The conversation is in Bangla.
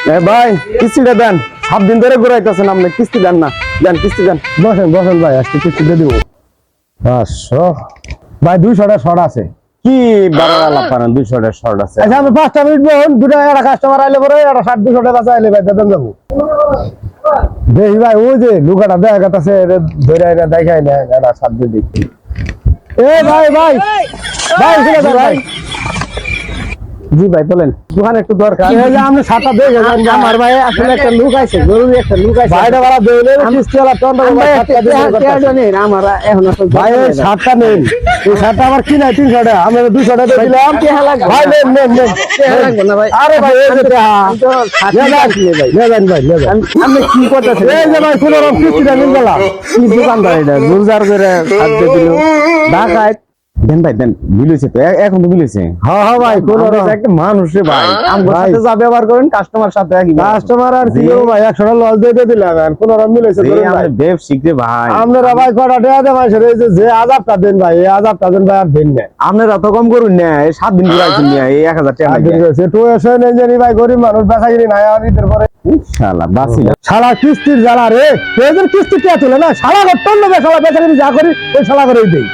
ভাই কিস্তিটা দেন, 7 দিন ধরে ঘুরাইতেছেন আপনি, কিস্তি দেন না, দেন কিস্তি দেন। বসেন বসেন ভাই, আজকে কিস্তি দিয়ে দিব 500 ভাই। 200 শর্ট আছে। কি বাড়ার আলাপ করেন, 200 টাকা শর্ট আছে। আচ্ছা আমি 5টা মিনিট বলুন, দুটো একটা কাস্টমার আইলে পরে একটা 200 টাকা বাঁচা আইলে ভাই দেন যাবো। দেখি ভাই ওই যে লুকাটা দেখা গেছে ধরে আইনা দেখাই না এটা 7 দিয়ে দেখি। এ ভাই ভাই ভাই শুনে যান ভাই। জি ভাই বলেন, দোকান একটু দরকার। এই যে আপনি 7টা দেখে যান। আমার ভাই আসলে একটা লুক আছে, জরুরি একটা লুক আছে। ভাইটা বড় দেইলে কিস্তিওয়ালা টন্ড ভাই 7টা দিয়ে আমার এখন ভাই এই 7টা নেন, এই 7টা আবার কি নাই 300 টাকা, আমরা 200 টাকা দিয়ে দিলাম। ভাই নেন নেন নেন, লাগবে না ভাই। আরে ভাই এই যে টাকা নেবেন ভাই নেবেন। আপনি কি করতেছেন? এই যে ভাই কোন রকম কিস্তিটা নিন গেলাম। কি দোকানদার এটা, গুলজার করে খাদ্য দিল ঢাকায়। দেন ভাই দেন, মিলেছে তো, এখন তো মিলেছে। হ্যাঁ হ্যাঁ ভাই কোন রকম একটা মানুষ রে ভাই, আমার সাথে যা ব্যবহার করেন কাস্টমার সাথে একই ব্যবহার। কাস্টমার আর কি করব ভাই, 100 টাকা লস দিয়ে দিলাম। আর কোন রকম মিলেছে এই ধরুন ভাই। আমাদের বেব শিখতে ভাই, আপনারা ভাই কটা টাকা দেন ভাই, এই যে আযাবটা দেন ভাই, এই আযাবটা দেন ভাই আর দেন না। আপনারা তো কম করুন না, এই 7 দিন ঘুরাইছেন না, এই 1000 টাকা আর দিন লাগে। গেছে তো এসে নেন জানি ভাই, গরিব মানুষ বেচাগিরি নাই আর ঈদের পরে। শালা বাসিলা। শালা কিস্তির জ্বালা রে, প্রয়োজন কিস্তি কে তুলে না, শালা করতেন না, শালা বেচাগিরি যা করি ওই শালা করেই দেই।